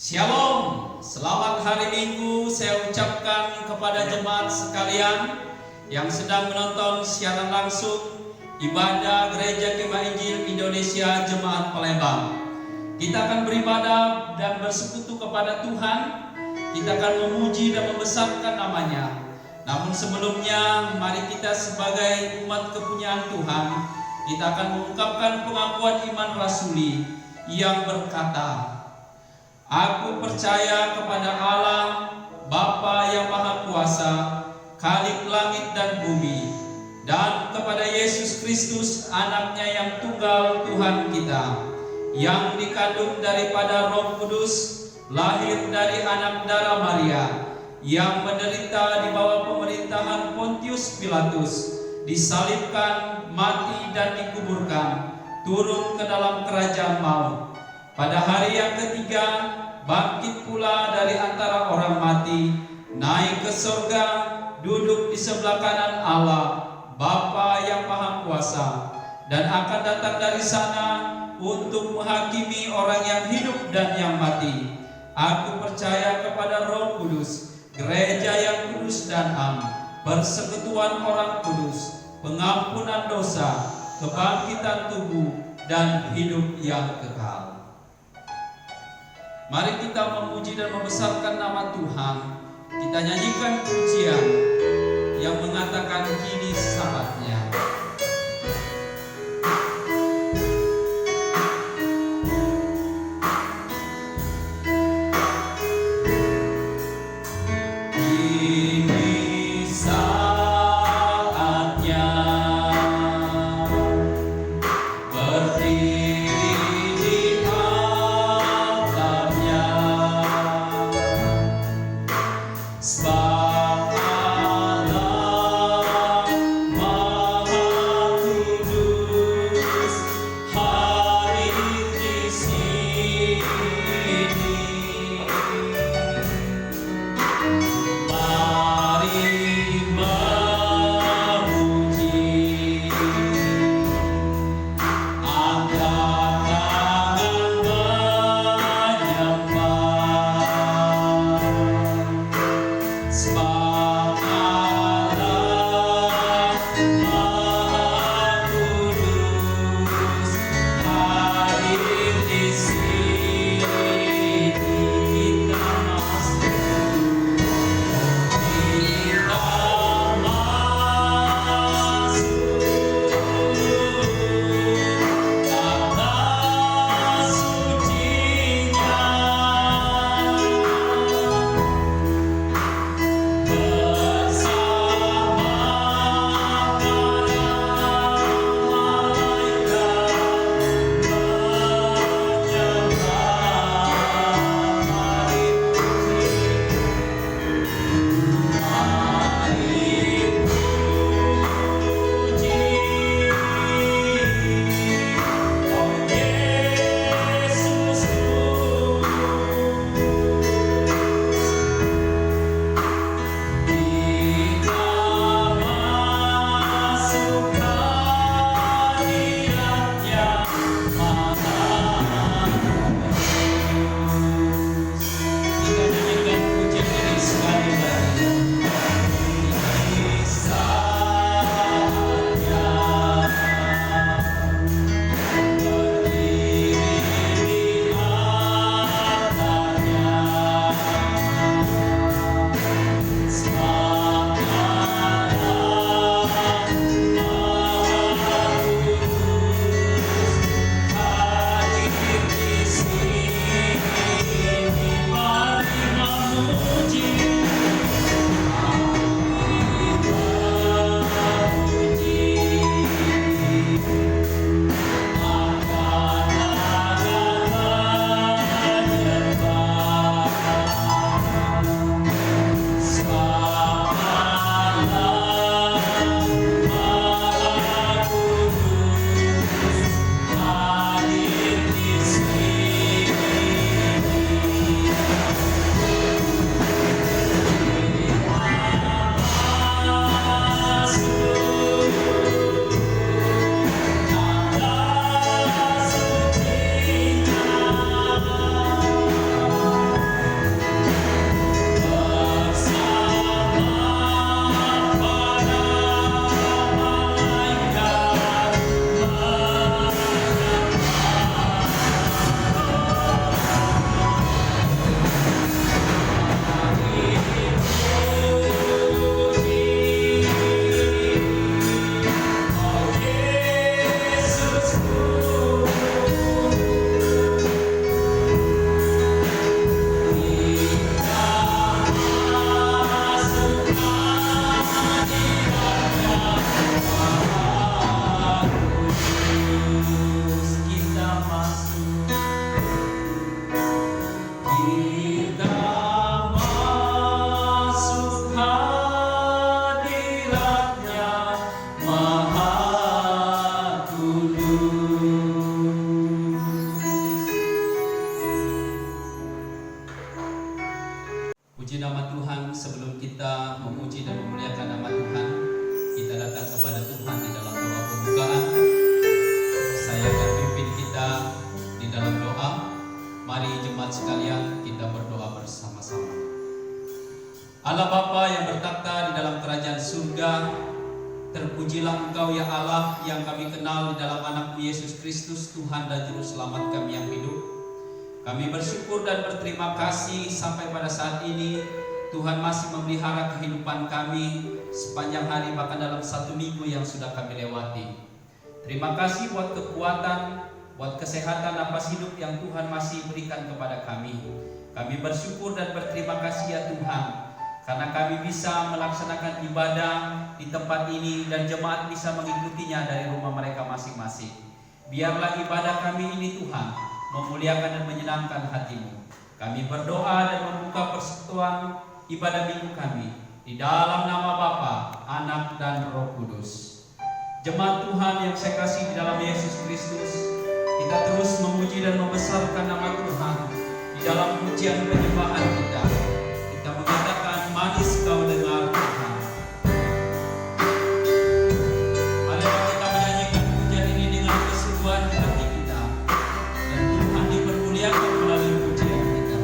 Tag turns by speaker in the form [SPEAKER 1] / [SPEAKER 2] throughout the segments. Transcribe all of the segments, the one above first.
[SPEAKER 1] Shalom, selamat hari Minggu saya ucapkan kepada jemaat sekalian yang sedang menonton siaran langsung ibadah Gereja Kemah Injil Indonesia Jemaat Palembang. Kita akan beribadah dan bersekutu kepada Tuhan. Kita akan memuji dan membesarkan namanya. Namun sebelumnya, mari kita sebagai umat kepunyaan Tuhan, kita akan mengungkapkan pengakuan iman rasuli yang berkata, Aku percaya kepada Allah, Bapa yang Maha Kuasa, Khalik langit dan bumi, dan kepada Yesus Kristus, Anaknya yang tunggal Tuhan kita, yang dikandung daripada Roh Kudus, lahir dari anak darah Maria, yang menderita di bawah pemerintahan Pontius Pilatus, disalibkan, mati dan dikuburkan, turun ke dalam kerajaan maut. Pada hari yang ketiga, bangkit pula dari antara orang mati, naik ke surga, duduk di sebelah kanan Allah, Bapa yang Maha Kuasa, dan akan datang dari sana untuk menghakimi orang yang hidup dan yang mati. Aku percaya kepada Roh Kudus, gereja yang kudus dan am, persekutuan orang kudus, pengampunan dosa, kebangkitan tubuh, dan hidup yang kekal. Mari kita memuji dan membesarkan nama Tuhan. Kita nyanyikan pujian yang mengatakan kini saatnya.
[SPEAKER 2] Selamat
[SPEAKER 1] Kita masuk hadirat-Nya Maha Kudus. Puji nama Tuhan. Sebelum kita memuji dan memuliakan nama Tuhan, kita datang kepada Tuhan di dalam doa pembukaan. Saya akan pimpin kita di dalam doa. Mari jemaat sekalian, kita berdoa bersama-sama. Allah Bapa yang bertakhta di dalam kerajaan surga, terpujilah Engkau ya Allah yang kami kenal di dalam anak-Mu Yesus Kristus, Tuhan dan Juru Selamat kami yang hidup. Kami bersyukur dan berterima kasih sampai pada saat ini Tuhan masih memelihara kehidupan kami sepanjang hari, bahkan dalam 1 minggu yang sudah kami lewati. Terima kasih buat kekuatan, buat kesehatan napas hidup yang Tuhan masih berikan kepada kami. Kami bersyukur dan berterima kasih ya Tuhan, karena kami bisa melaksanakan ibadah di tempat ini dan jemaat bisa mengikutinya dari rumah mereka masing-masing. Biarlah ibadah kami ini Tuhan memuliakan dan menyenangkan hati-Mu. Kami berdoa dan membuka persekutuan ibadah minggu kami di dalam nama Bapa, Anak dan Roh Kudus. Jemaat Tuhan yang saya kasih di dalam Yesus Kristus, kita terus memuji dan membesarkan nama Tuhan di dalam pujian penyembahan kita. Kita mengatakan, manis Kau dengar Tuhan. Mari kita menyanyikan pujian ini dengan kesungguhan hati kita, dan Tuhan dipermuliakan melalui pujian kita.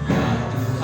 [SPEAKER 1] Ya Tuhan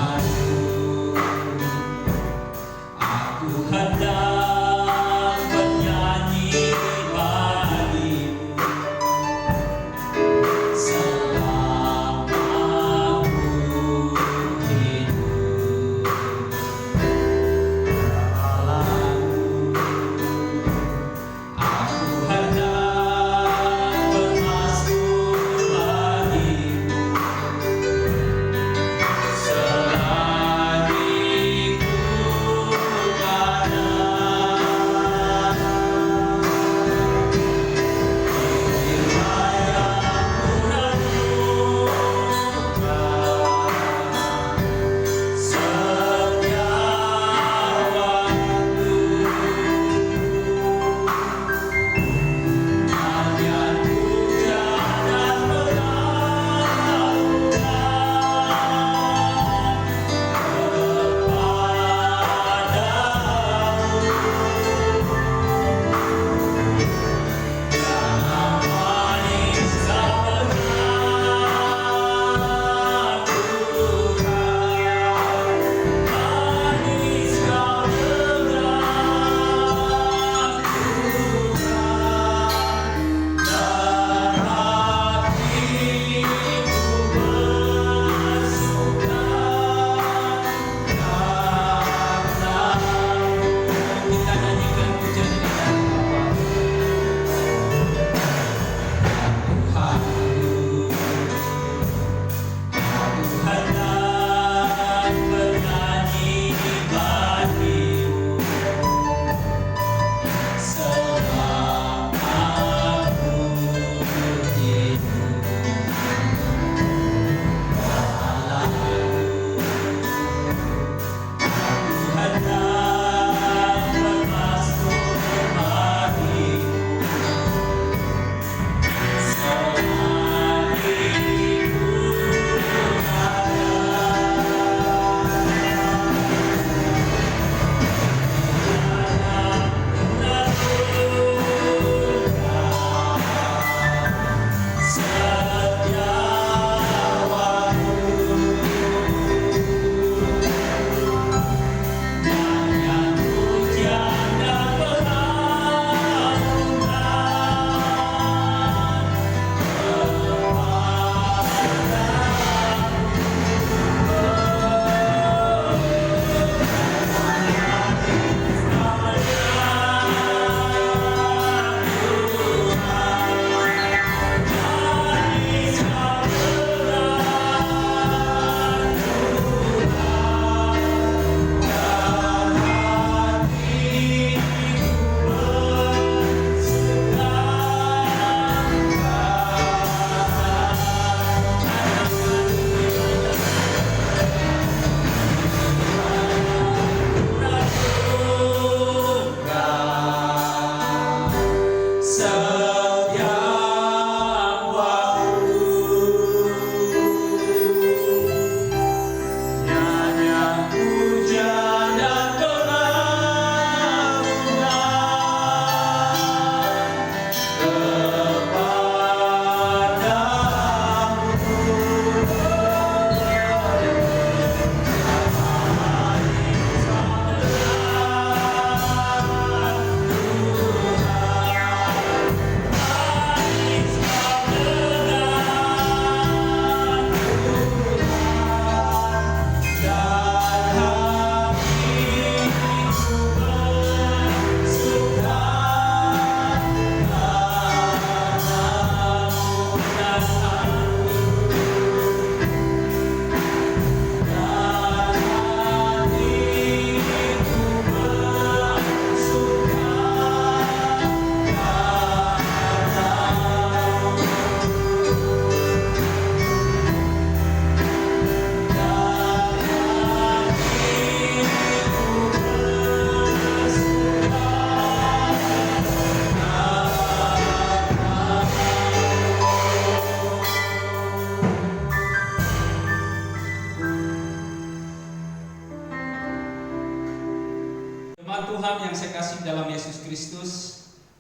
[SPEAKER 1] Tuhan yang saya kasih dalam Yesus Kristus,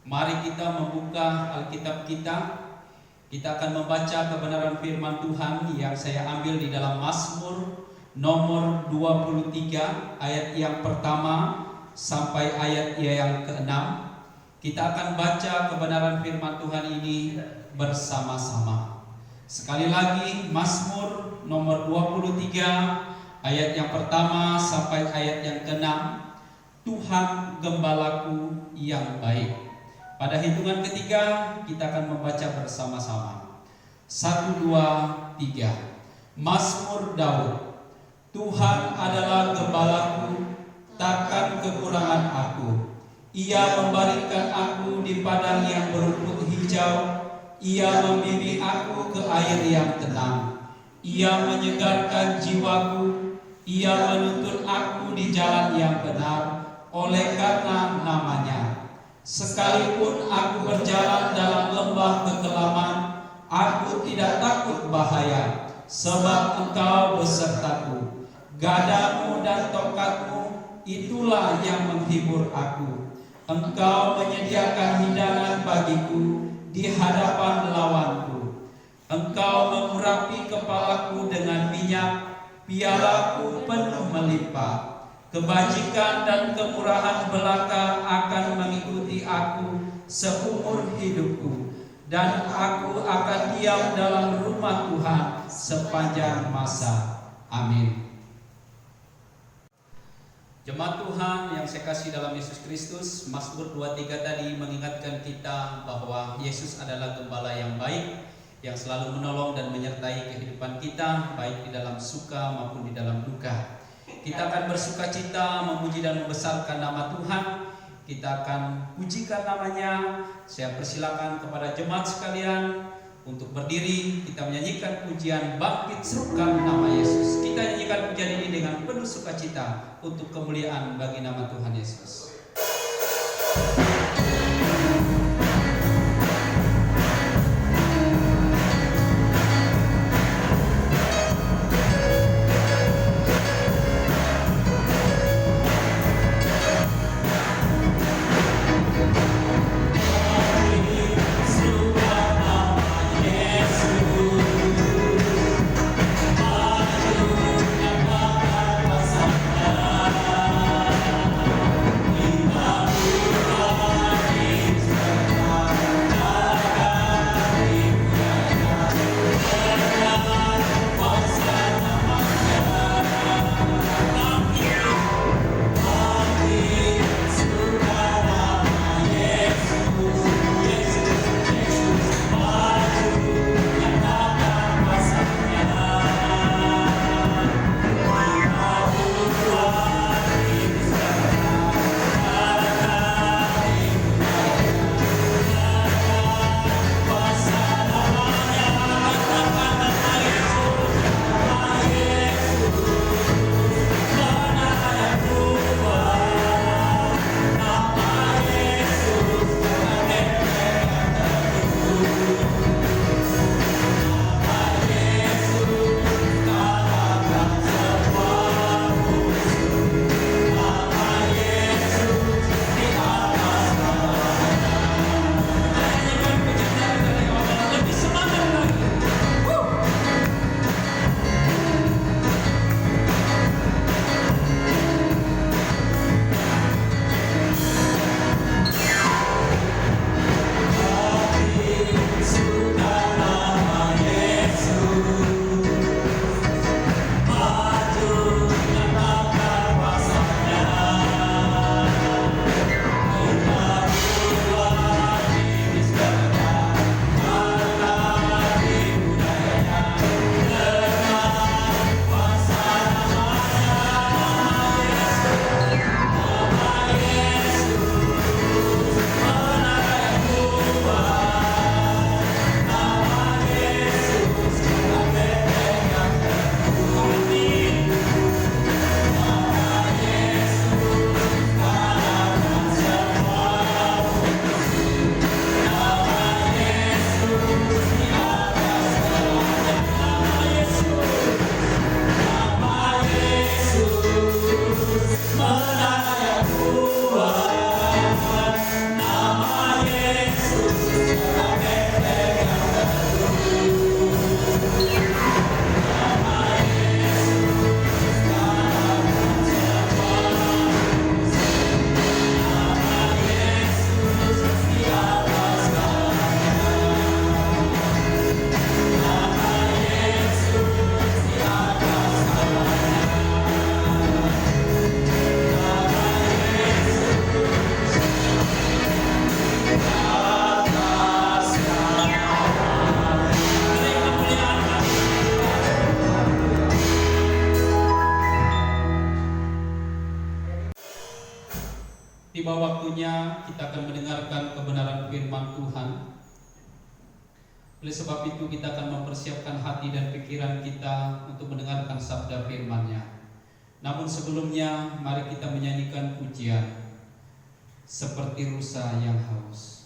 [SPEAKER 1] mari kita membuka Alkitab kita. Kita akan membaca kebenaran firman Tuhan yang saya ambil di dalam Mazmur nomor 23 ayat yang pertama sampai ayat yang ke-6. Kita akan baca kebenaran firman Tuhan ini bersama-sama. Sekali lagi, Mazmur nomor 23 ayat yang pertama sampai ayat yang ke-6. Tuhan gembalaku yang baik. Pada hitungan ketiga kita akan membaca bersama-sama. 1, 2, 3. Mazmur Daud. Tuhan adalah gembalaku, takkan kekurangan aku. Ia membaringkan aku di padang yang berumput hijau. Ia membimbing aku ke air yang tenang. Ia menyegarkan jiwaku. Ia menuntun aku di jalan yang benar oleh karena namanya. Sekalipun aku berjalan dalam lembah kekelaman, aku tidak takut bahaya, sebab Engkau besertaku. Gadamu dan tongkatmu, itulah yang menghibur aku. Engkau menyediakan hidangan bagiku di hadapan lawanku. Engkau mengurapi kepalaku dengan minyak, pialaku penuh melimpah. Kebajikan dan kemurahan belaka akan mengikuti aku seumur hidupku, dan aku akan diam dalam rumah Tuhan sepanjang masa. Amin. Jemaat Tuhan yang saya kasih dalam Yesus Kristus, Mazmur 23 tadi mengingatkan kita bahwa Yesus adalah gembala yang baik, yang selalu menolong dan menyertai kehidupan kita, baik di dalam suka maupun di dalam duka. Kita akan bersuka cita, memuji dan membesarkan nama Tuhan. Kita akan pujikan namanya. Saya persilakan kepada jemaat sekalian untuk berdiri. Kita menyanyikan pujian Bangkit Serukan Nama Yesus. Kita nyanyikan pujian ini dengan penuh sukacita untuk kemuliaan bagi nama Tuhan Yesus.
[SPEAKER 2] Kita
[SPEAKER 1] tiba waktunya kita akan mendengarkan kebenaran firman Tuhan. Oleh sebab itu kita akan mempersiapkan hati dan pikiran kita untuk mendengarkan sabda firman-Nya. Namun sebelumnya mari kita menyanyikan pujian Seperti Rusa yang Haus.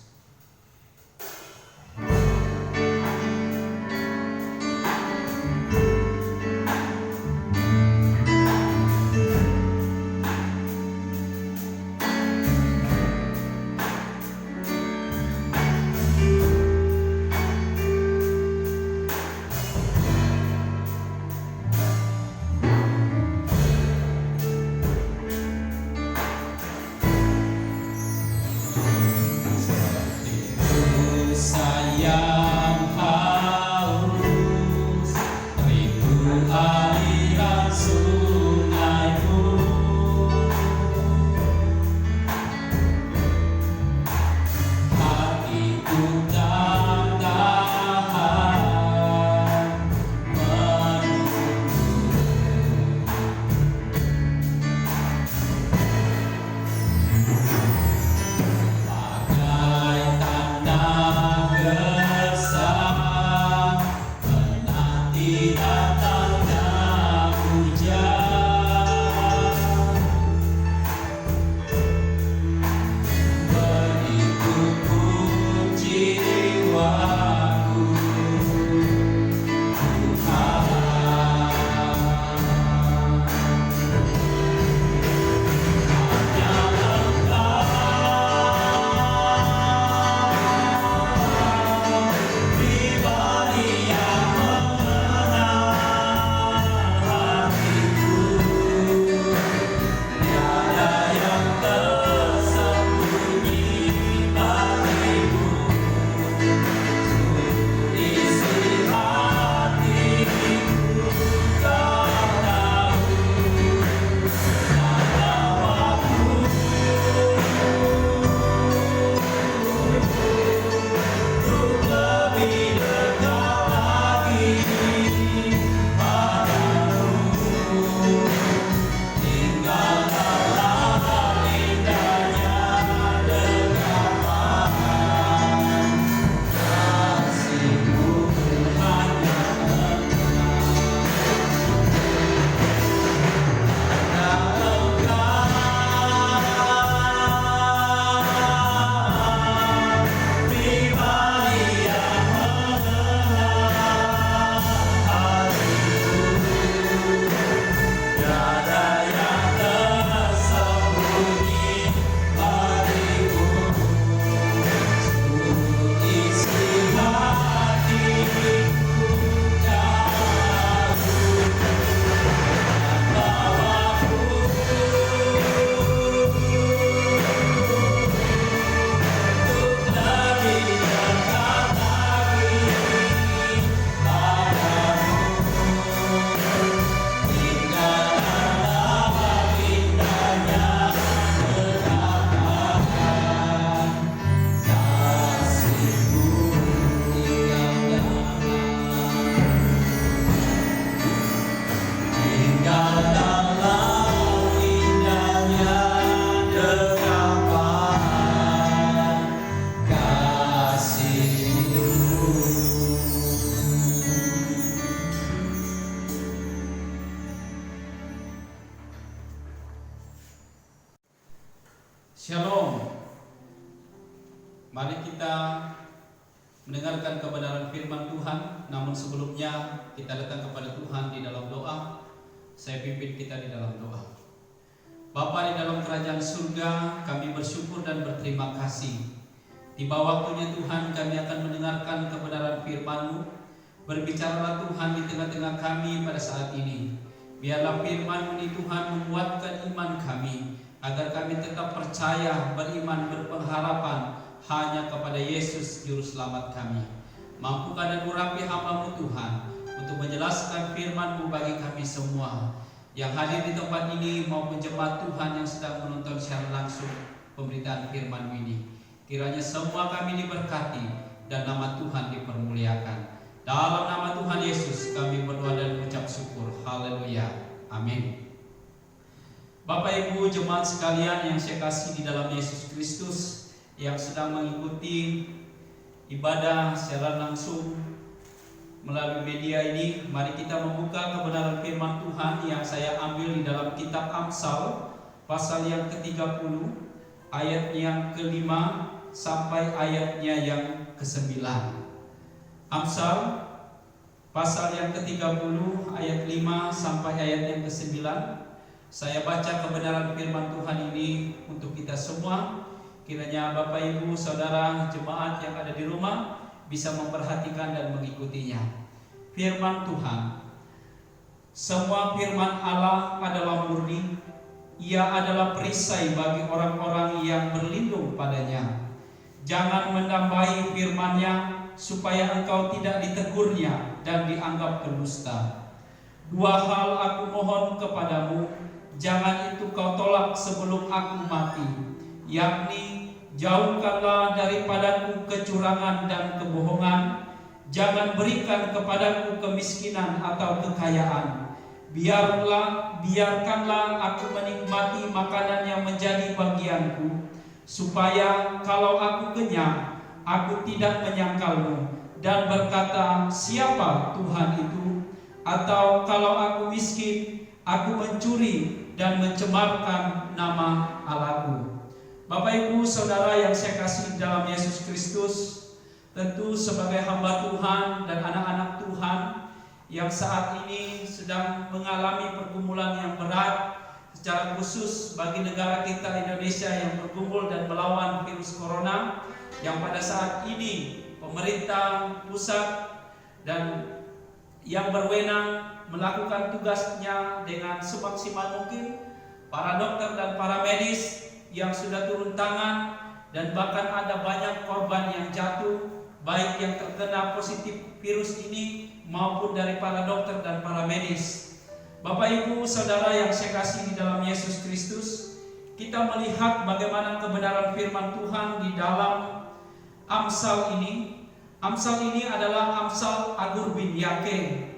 [SPEAKER 1] Shalom. Mari kita mendengarkan kebenaran firman Tuhan. Namun sebelumnya kita datang kepada Tuhan di dalam doa. Saya pimpin kita di dalam doa. Bapa di dalam kerajaan surga, kami bersyukur dan berterima kasih. Tiba waktunya Tuhan, kami akan mendengarkan kebenaran firman-Mu. Berbicaralah Tuhan di tengah-tengah kami pada saat ini. Biarlah firman-Mu ini Tuhan menguatkan iman kami, agar kami tetap percaya, beriman, berpengharapan hanya kepada Yesus Juru Selamat kami. Mampukan dan urapi hamba-Mu Tuhan untuk menjelaskan firman-Mu bagi kami semua yang hadir di tempat ini maupun jemaat Tuhan yang sedang menonton secara langsung pemberitaan firman-Mu ini. Kiranya semua kami diberkati dan nama Tuhan dipermuliakan. Dalam nama Tuhan Yesus kami berdoa dan mengucap syukur. Haleluya. Amin. Bapak Ibu jemaat sekalian yang saya kasih di dalam Yesus Kristus, yang sedang mengikuti ibadah secara langsung melalui media ini, mari kita membuka kebenaran firman Tuhan yang saya ambil di dalam kitab Amsal pasal yang ke-30 ayat yang ke-5 sampai ayatnya yang ke-9. Amsal pasal yang ke-30 ayat 5 sampai ayat yang ke-9. Saya baca kebenaran firman Tuhan ini untuk kita semua. Kiranya Bapak Ibu Saudara jemaat yang ada di rumah bisa memperhatikan dan mengikutinya. Firman Tuhan. Semua firman Allah adalah murni. Ia adalah perisai bagi orang-orang yang berlindung padanya. Jangan menambahi firman-Nya supaya engkau tidak ditegurnya dan dianggap pendusta. Dua hal aku mohon kepadamu, jangan itu kau tolak sebelum aku mati, yakni jauhkanlah daripadaku kecurangan dan kebohongan. Jangan berikan kepadaku kemiskinan atau kekayaan. Biarkanlah aku menikmati makanan yang menjadi bagianku, supaya kalau aku kenyang, aku tidak menyangkalmu dan berkata, siapa Tuhan itu? Atau kalau aku miskin, aku mencuri dan mencemarkan nama Allahku. Bapak Ibu Saudara yang saya kasih dalam Yesus Kristus, tentu sebagai hamba Tuhan dan anak-anak Tuhan yang saat ini sedang mengalami pergumulan yang berat, secara khusus bagi negara kita Indonesia yang bergumul dan melawan virus corona, yang pada saat ini pemerintah pusat dan yang berwenang melakukan tugasnya dengan semaksimal mungkin. Para dokter dan para medis yang sudah turun tangan, dan bahkan ada banyak korban yang jatuh, baik yang terkena positif virus ini maupun dari para dokter dan para medis. Bapak Ibu Saudara yang saya kasih di dalam Yesus Kristus, kita melihat bagaimana kebenaran firman Tuhan di dalam Amsal ini. Amsal ini adalah Amsal Agur bin Yake.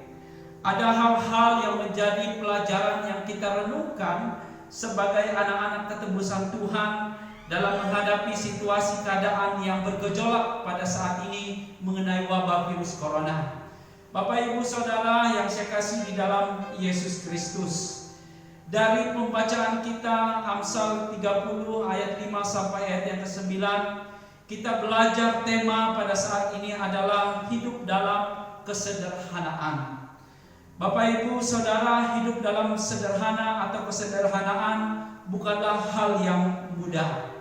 [SPEAKER 1] Ada hal-hal yang menjadi pelajaran yang kita renungkan sebagai anak-anak ketebusan Tuhan dalam menghadapi situasi keadaan yang bergejolak pada saat ini mengenai wabah virus corona. Bapak Ibu Saudara yang saya kasih di dalam Yesus Kristus, dari pembacaan kita Amsal 30 ayat 5 sampai ayat yang ke-9, kita belajar tema pada saat ini adalah hidup dalam kesederhanaan. Bapak Ibu Saudara, hidup dalam sederhana atau kesederhanaan bukanlah hal yang mudah.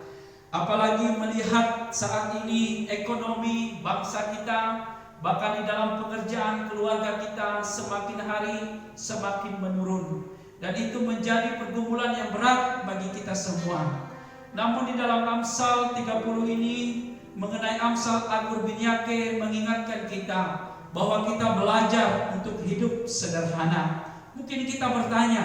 [SPEAKER 1] Apalagi melihat saat ini ekonomi bangsa kita, bahkan di dalam pekerjaan keluarga kita semakin hari semakin menurun. Dan itu menjadi pergumulan yang berat bagi kita semua. Namun di dalam Amsal 30 ini, mengenai Amsal Agur bin Yake, mengingatkan kita bahwa kita belajar untuk hidup sederhana. Mungkin kita bertanya,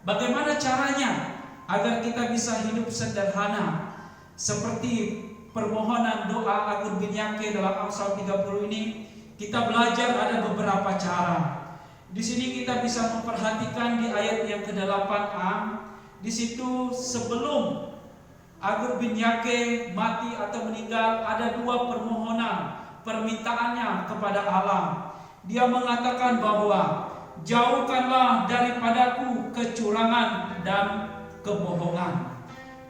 [SPEAKER 1] bagaimana caranya agar kita bisa hidup sederhana? Seperti permohonan doa Agur bin Yake dalam Amsal 30 ini, kita belajar ada beberapa cara. Di sini kita bisa memperhatikan di ayat yang ke-8a, di situ sebelum Agur bin Yake mati atau meninggal, ada dua permohonan permintaannya kepada Allah. Dia mengatakan bahwa jauhkanlah daripadaku kecurangan dan kebohongan.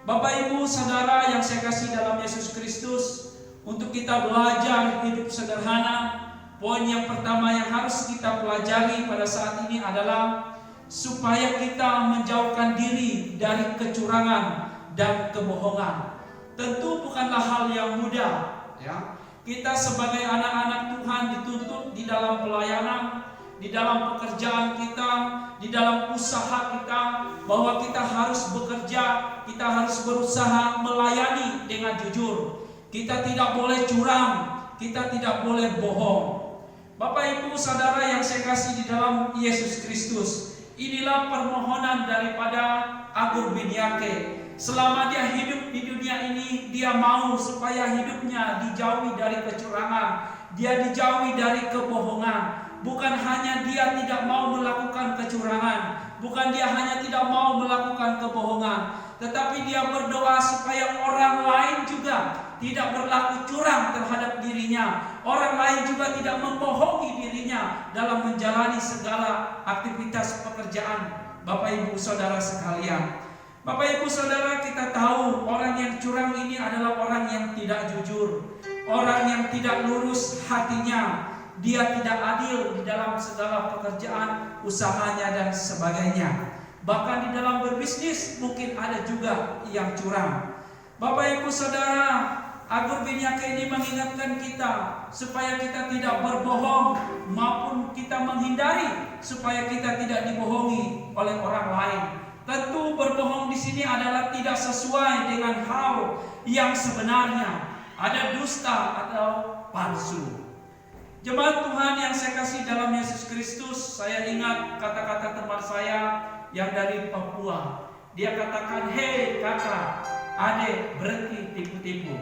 [SPEAKER 1] Bapak Ibu Saudara yang saya kasih dalam Yesus Kristus, untuk kita belajar hidup sederhana, poin yang pertama yang harus kita pelajari pada saat ini adalah supaya kita menjauhkan diri dari kecurangan dan kebohongan. Tentu bukanlah hal yang mudah, ya. Kita sebagai anak-anak Tuhan dituntut di dalam pelayanan, di dalam pekerjaan kita, di dalam usaha kita, bahwa kita harus bekerja, kita harus berusaha melayani dengan jujur. Kita tidak boleh curang, kita tidak boleh bohong. Bapak Ibu Saudara yang saya kasih di dalam Yesus Kristus, inilah permohonan daripada Agur bin Yake. Selama dia hidup di dunia ini, dia mau supaya hidupnya dijauhi dari kecurangan, dia dijauhi dari kebohongan.
[SPEAKER 2] bukan hanya dia tidak mau melakukan kecurangan, bukan dia hanya tidak mau melakukan kebohongan, tetapi dia berdoa supaya orang lain juga tidak berlaku curang terhadap dirinya. Orang lain juga tidak membohongi dirinya dalam menjalani segala aktivitas pekerjaan. Bapak Ibu Saudara sekalian, Bapak Ibu Saudara, kita tahu orang yang curang ini adalah orang yang tidak jujur, orang yang tidak lurus hatinya. Dia tidak adil di dalam segala pekerjaan, usahanya dan sebagainya. Bahkan di dalam berbisnis mungkin ada juga yang curang. Bapak Ibu Saudara, Agur bin Yake ini mengingatkan kita supaya kita tidak berbohong maupun kita menghindari supaya kita tidak dibohongi oleh orang lain. Tentu berbohong di sini adalah tidak sesuai dengan hal yang sebenarnya. Ada dusta atau palsu. Jemaat Tuhan yang saya kasih dalam Yesus Kristus, saya ingat kata-kata teman saya yang dari Papua. Dia katakan, "Hei kakak, adik, berhenti tipu-tipu."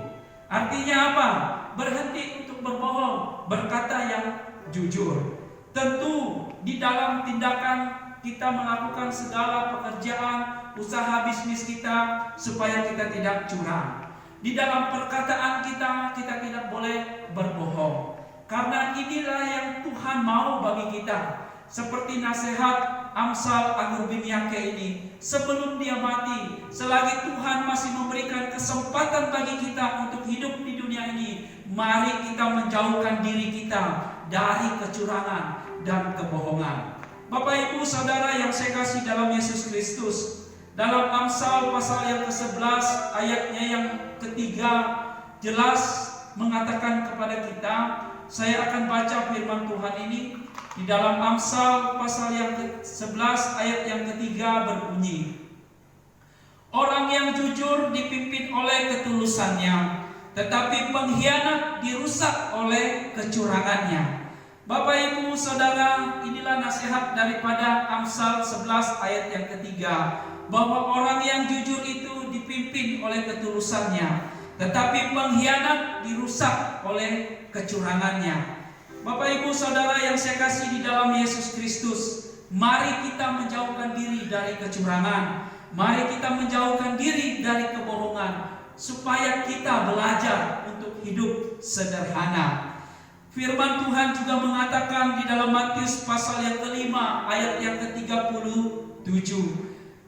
[SPEAKER 2] Artinya apa? Berhenti untuk berbohong, berkata yang jujur. Tentu di dalam tindakan kita melakukan segala pekerjaan, usaha bisnis kita supaya kita tidak curang. Di dalam perkataan kita tidak boleh berbohong. Karena inilah yang Tuhan mau bagi kita. Seperti nasihat Amsal Agur bin Yake ini, sebelum dia mati, selagi Tuhan masih memberikan kesempatan bagi kita untuk hidup di dunia ini, mari kita menjauhkan diri kita dari kecurangan dan kebohongan. Bapak Ibu Saudara yang saya kasih dalam Yesus Kristus, dalam Amsal pasal yang ke-11 ayatnya yang ketiga jelas mengatakan kepada kita. Saya akan baca firman Tuhan ini di dalam Amsal pasal yang ke-11 ayat yang ketiga berbunyi, "Orang yang jujur dipimpin oleh ketulusannya, tetapi pengkhianat dirusak oleh kecurangannya." Bapak Ibu Saudara, inilah nasihat daripada Amsal 11 ayat yang ketiga, bahwa orang yang jujur itu dipimpin oleh ketulusannya, tetapi pengkhianat dirusak oleh kecurangannya. Bapak Ibu Saudara yang saya kasih di dalam Yesus Kristus, mari kita menjauhkan diri dari kecurangan, mari kita menjauhkan diri dari kebohongan, supaya kita belajar untuk hidup sederhana. Firman Tuhan juga mengatakan di dalam Matius pasal yang kelima ayat yang ke-37.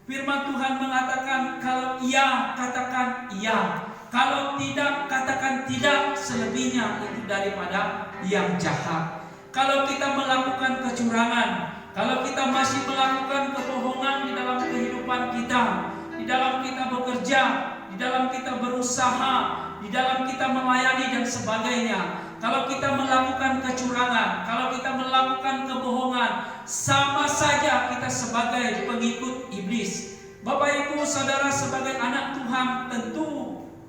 [SPEAKER 2] Firman Tuhan mengatakan, kalau iya katakan iya, kalau tidak katakan tidak, selebihnya itu daripada yang jahat. Kalau kita melakukan kecurangan, kalau kita masih melakukan kebohongan di dalam kehidupan kita, di dalam kita bekerja, di dalam kita berusaha, di dalam kita melayani dan sebagainya, kalau kita melakukan kecurangan, kalau kita melakukan kebohongan, sama saja kita sebagai pengikut iblis. Bapak Ibu Saudara, sebagai anak Tuhan, tentu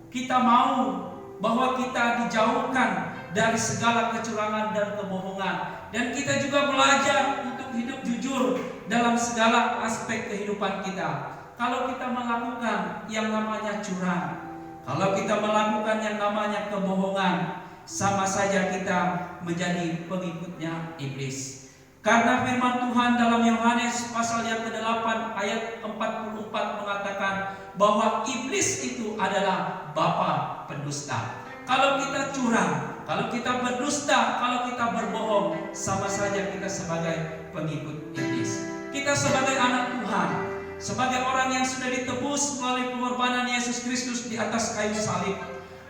[SPEAKER 2] kita mau bahwa kita dijauhkan dari segala kecurangan dan kebohongan, dan kita juga belajar untuk hidup jujur dalam segala aspek kehidupan kita. Kalau kita melakukan yang namanya curang, kalau kita melakukan yang namanya kebohongan, sama saja kita menjadi pengikutnya iblis. Karena firman Tuhan dalam Yohanes pasal yang ke-8 ayat 44 mengatakan bahwa iblis itu adalah bapa pendusta. Kalau kita curang, kalau kita berdusta, kalau kita berbohong, sama saja kita sebagai pengikut iblis. Kita sebagai anak Tuhan, sebagai orang yang sudah ditebus melalui pengorbanan Yesus Kristus di atas kayu salib,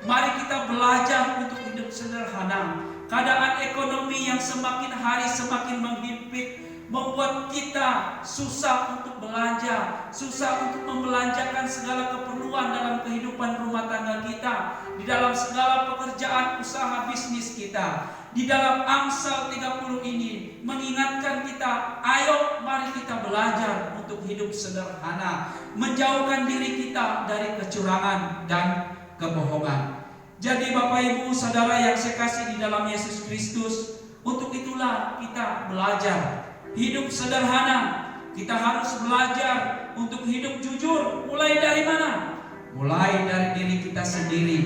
[SPEAKER 2] mari kita belajar untuk hidup sederhana. Keadaan ekonomi yang semakin hari semakin menghimpit membuat kita susah untuk belanja, susah untuk membelanjakan segala keperluan dalam kehidupan rumah tangga kita, di dalam segala pekerjaan usaha bisnis kita. Di dalam Amsal 30 ini mengingatkan kita, ayo mari kita belajar untuk hidup sederhana, menjauhkan diri kita dari kecurangan dan kebohongan. Jadi Bapak Ibu Saudara yang saya kasih di dalam Yesus Kristus, untuk itulah kita belajar hidup sederhana. Kita harus belajar untuk hidup jujur. Mulai dari mana? Mulai dari diri kita sendiri,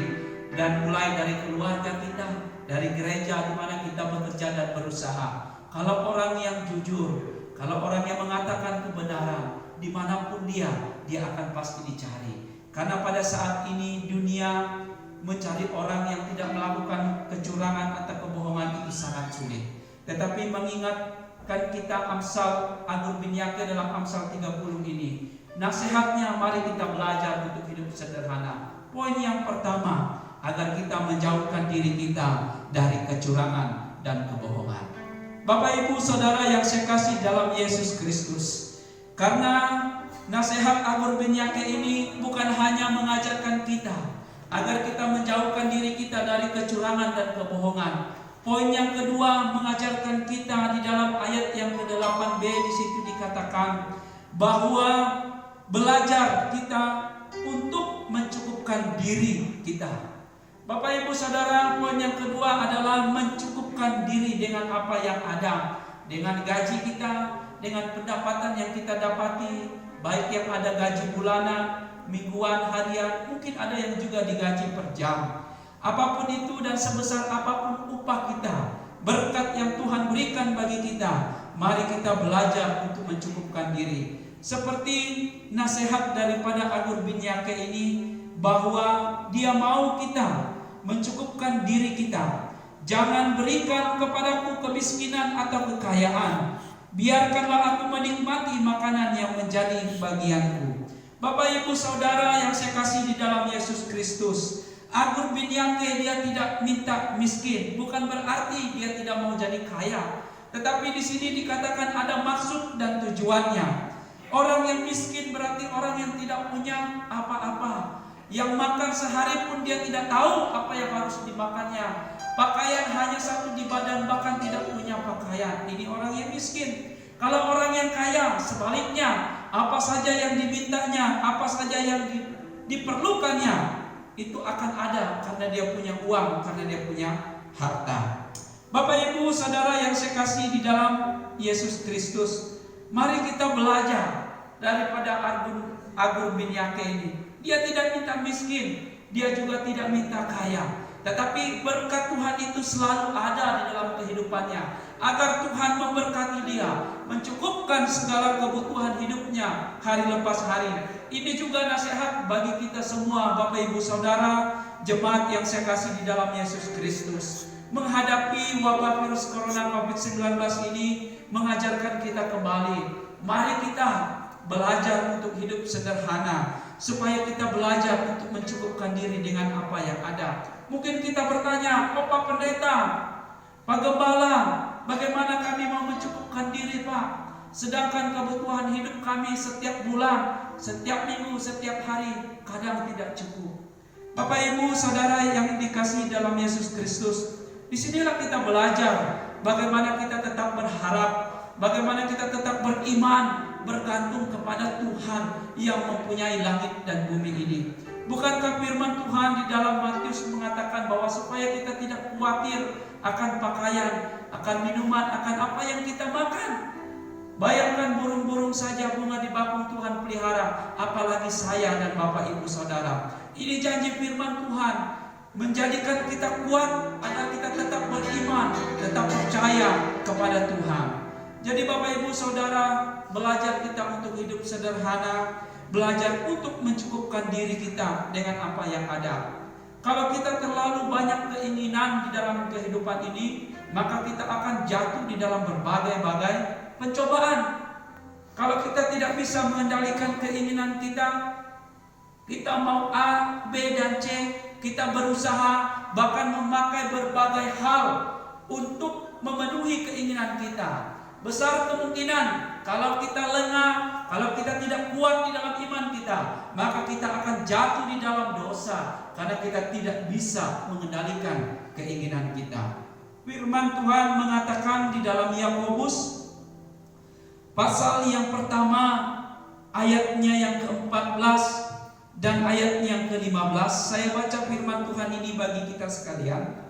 [SPEAKER 2] dan mulai dari keluarga kita, dari gereja di mana kita bekerja dan berusaha. kalau orang yang jujur, kalau orang yang mengatakan kebenaran, dimanapun dia akan pasti dicari. Karena pada saat ini dunia mencari orang yang tidak melakukan kecurangan atau kebohongan itu sangat sulit. Tetapi mengingatkan kita Amsal Agur bin Yake dalam Amsal 30 ini, nasihatnya mari kita belajar untuk hidup sederhana. Poin yang pertama, agar kita menjauhkan diri kita dari kecurangan dan kebohongan. Bapak Ibu Saudara yang saya kasih dalam Yesus Kristus, karena nasihat Agur bin Yake ini bukan hanya mengajarkan kita agar kita menjauhkan diri kita dari kecurangan dan kebohongan. Poin yang kedua, mengajarkan kita di dalam ayat yang ke-8b, di situ dikatakan bahwa belajar kita untuk mencukupkan diri kita. Bapak Ibu Saudara, poin yang kedua adalah mencukupkan diri dengan apa yang ada, dengan gaji kita, dengan pendapatan yang kita dapati, baik yang ada gaji bulanan, mingguan, harian, mungkin ada yang juga digaji per jam. Apapun itu dan sebesar apapun upah kita, berkat yang Tuhan berikan bagi kita, mari kita belajar untuk mencukupkan diri. Seperti nasihat daripada Agur bin Yake ini, bahwa dia mau kita mencukupkan diri kita. Jangan berikan kepadaku kemiskinan atau kekayaan, biarkanlah aku menikmati makanan yang menjadi bagianku. Bapak Ibu Saudara yang saya kasih di dalam Yesus Kristus, Agur bin Yake dia tidak minta miskin, bukan berarti dia tidak mau jadi kaya. Tetapi di sini dikatakan ada maksud dan tujuannya. Orang yang miskin berarti orang yang tidak punya apa-apa. Yang makan sehari pun dia tidak tahu apa yang harus dimakannya. Pakaian hanya satu di badan, bahkan tidak punya pakaian. Ini orang yang miskin. Kalau orang yang kaya sebaliknya, apa saja yang dimintanya, apa saja yang diperlukannya, itu akan ada karena dia punya uang, karena dia punya harta. Bapak Ibu Saudara yang saya kasih di dalam Yesus Kristus, mari kita belajar daripada Agur bin Yake ini. Dia tidak minta miskin, dia juga tidak minta kaya. Tetapi berkat Tuhan itu selalu ada di dalam kehidupannya, agar Tuhan memberkati dia, mencukupkan segala kebutuhan hidupnya hari lepas hari. Ini juga nasihat bagi kita semua, Bapak Ibu Saudara, jemaat yang saya kasih di dalam Yesus Kristus. Menghadapi wabah virus corona COVID-19 ini mengajarkan kita kembali, mari kita belajar untuk hidup sederhana, supaya kita belajar untuk mencukupkan diri dengan apa yang ada. Mungkin kita bertanya, Pak Pendeta, Pak Gembala, bagaimana kami mau mencukupkan diri Pak? Sedangkan kebutuhan hidup kami setiap bulan, setiap minggu, setiap hari kadang tidak cukup. Bapak Ibu Saudara yang dikasihi dalam Yesus Kristus, disinilah kita belajar bagaimana kita tetap berharap, bagaimana kita tetap beriman, bergantung kepada Tuhan yang mempunyai langit dan bumi ini. Bukankah firman Tuhan di dalam Matius mengatakan bahwa supaya kita tidak khawatir akan pakaian, akan minuman, akan apa yang kita makan? Bayangkan burung-burung saja bunga di bakung Tuhan pelihara, apalagi saya dan Bapak Ibu Saudara. Ini janji firman Tuhan, menjadikan kita kuat agar kita tetap beriman, tetap percaya kepada Tuhan. Jadi Bapak Ibu Saudara, belajar kita untuk hidup sederhana, belajar untuk mencukupkan diri kita dengan apa yang ada. Kalau kita terlalu banyak keinginan di dalam kehidupan ini, maka kita akan jatuh di dalam berbagai-bagai pencobaan. Kalau kita tidak bisa mengendalikan keinginan kita, kita mau A, B, dan C, kita berusaha bahkan memakai berbagai hal untuk memenuhi keinginan kita. Besar kemungkinan kalau kita lengah, kalau kita tidak kuat di dalam iman kita, maka kita akan jatuh di dalam dosa karena kita tidak bisa mengendalikan keinginan kita. Firman Tuhan mengatakan di dalam Yakobus pasal yang pertama, ayatnya yang ke-14 dan ayatnya yang ke-15. Saya baca firman Tuhan ini bagi kita sekalian.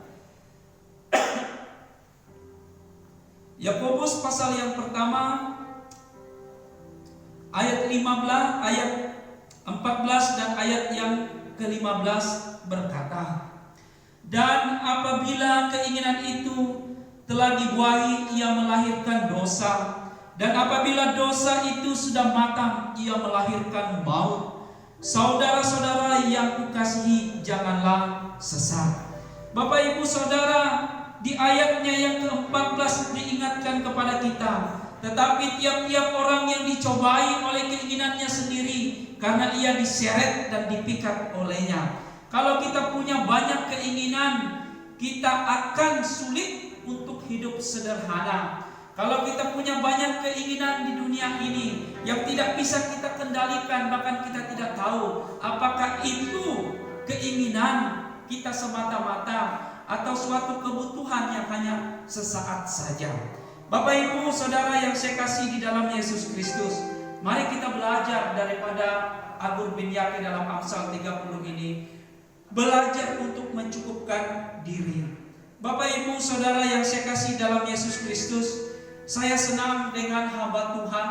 [SPEAKER 2] Yakobus pasal yang pertama ayat 15, ayat 14 dan ayat yang ke-15 berkata, "Dan apabila keinginan itu telah dibuahi, ia melahirkan dosa. Dan apabila dosa itu sudah matang, ia melahirkan maut. Saudara-saudara yang kukasihi, janganlah sesat. Bapak Ibu Saudara, di ayatnya yang ke-14 diingatkan kepada kita, tetapi tiap-tiap orang yang dicobai oleh keinginannya sendiri, karena ia diseret dan dipikat olehnya. Kalau kita punya banyak keinginan, kita akan sulit untuk hidup sederhana. Kalau kita punya banyak keinginan di dunia ini yang tidak bisa kita kendalikan, bahkan kita tidak tahu apakah itu keinginan kita semata-mata atau suatu kebutuhan yang hanya sesaat saja. Bapak Ibu Saudara yang saya kasih di dalam Yesus Kristus, mari kita belajar daripada Agur bin Yaqi dalam Amsal 30 ini, belajar untuk mencukupkan diri. Bapak Ibu Saudara yang saya kasih dalam Yesus Kristus, saya senang dengan hamba Tuhan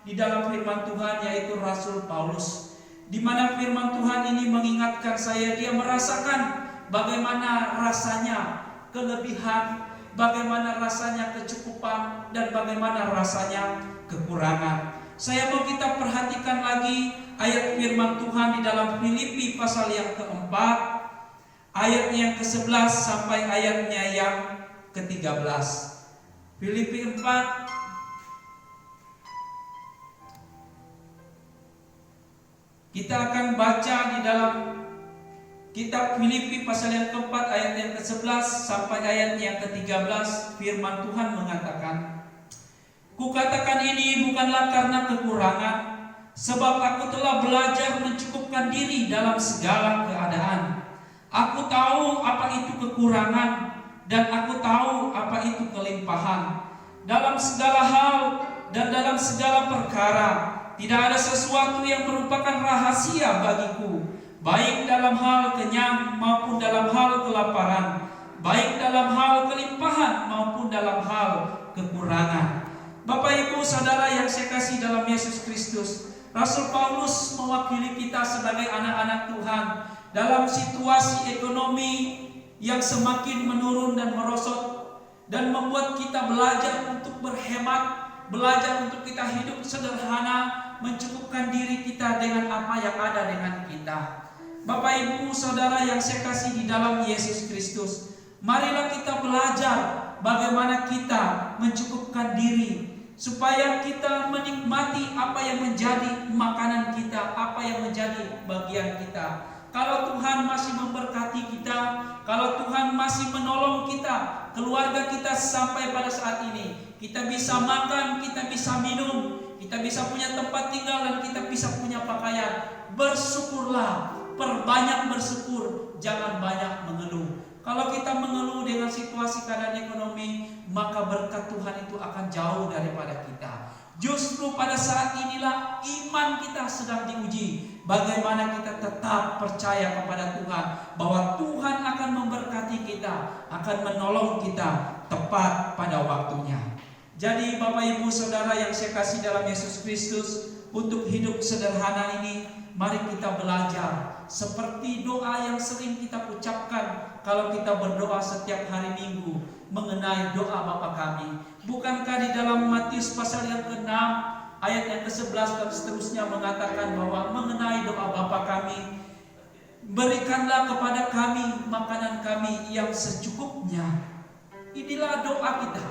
[SPEAKER 2] di dalam firman Tuhan, yaitu Rasul Paulus, di mana firman Tuhan ini mengingatkan saya, dia merasakan bagaimana rasanya kelebihan, bagaimana rasanya kecukupan, dan bagaimana rasanya kekurangan. Saya mau kita perhatikan lagi ayat firman Tuhan di dalam Filipi pasal yang keempat, ayat yang ke-11 sampai ayatnya yang ke-13. Filipi 4 kita akan baca di dalam kitab Filipi pasal yang keempat ayat yang ke-11 sampai ayat yang ke-13. Firman Tuhan mengatakan, "Kukatakan ini bukanlah karena kekurangan, sebab aku telah belajar mencukupkan diri dalam segala keadaan. Aku tahu apa itu kekurangan, dan aku tahu apa itu kelimpahan. Dalam segala hal dan dalam segala perkara, tidak ada sesuatu yang merupakan rahasia bagiku, baik dalam hal kenyang maupun dalam hal kelaparan, baik dalam hal kelimpahan maupun dalam hal kekurangan." Bapak Ibu Saudara yang saya kasih dalam Yesus Kristus, Rasul Paulus mewakili kita sebagai anak-anak Tuhan dalam situasi ekonomi yang semakin menurun dan merosot, dan membuat kita belajar untuk berhemat, belajar untuk kita hidup sederhana, mencukupkan diri kita dengan apa yang ada dengan kita. Bapak Ibu Saudara yang saya kasih di dalam Yesus Kristus, marilah kita belajar bagaimana kita mencukupkan diri, supaya kita menikmati apa yang menjadi makanan kita, apa yang menjadi bagian kita. Kalau Tuhan masih memberkati kita, kalau Tuhan masih menolong kita, keluarga kita sampai pada saat ini, kita bisa makan, kita bisa minum, kita bisa punya tempat tinggal, dan kita bisa punya pakaian, bersyukurlah, perbanyak bersyukur, jangan banyak mengeluh. Kalau kita mengeluh dengan situasi keadaan ekonomi, maka berkat Tuhan itu akan jauh daripada kita. Justru pada saat inilah iman kita sedang diuji. Bagaimana kita tetap percaya kepada Tuhan, bahwa Tuhan akan memberkati kita, akan menolong kita tepat pada waktunya. Jadi Bapak Ibu Saudara yang saya kasih dalam Yesus Kristus, untuk hidup sederhana ini, mari kita belajar seperti doa yang sering kita ucapkan kalau kita berdoa setiap hari Minggu mengenai doa Bapa kami. Bukankah di dalam Matius pasal yang ke-6 ayat yang ke-11 dan seterusnya mengatakan bahwa mengenai doa Bapa kami, berikanlah kepada kami makanan kami yang secukupnya. Inilah doa kita,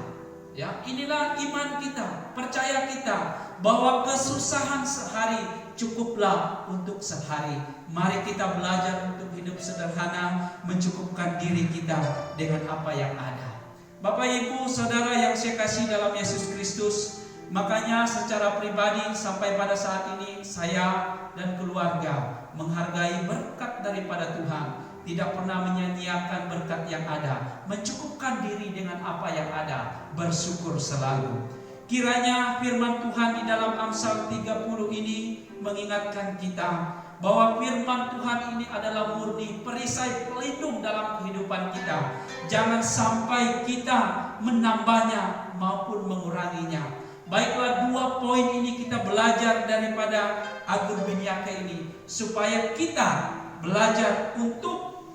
[SPEAKER 2] ya, inilah iman kita, percaya kita bahwa kesusahan sehari cukuplah untuk sehari. Mari kita belajar untuk hidup sederhana, mencukupkan diri kita dengan apa yang ada. Bapak Ibu Saudara yang saya kasih dalam Yesus Kristus, makanya secara pribadi sampai pada saat ini saya dan keluarga menghargai berkat daripada Tuhan, tidak pernah menyanyiakan berkat yang ada, mencukupkan diri dengan apa yang ada, bersyukur selalu. Kiranya firman Tuhan di dalam Amsal 30 ini mengingatkan kita bahwa firman Tuhan ini adalah murni perisai pelindung dalam kehidupan kita. Jangan sampai kita menambahnya maupun menguranginya. Baiklah, 2 poin ini kita belajar daripada Agur bin Yaqi ini, supaya kita belajar untuk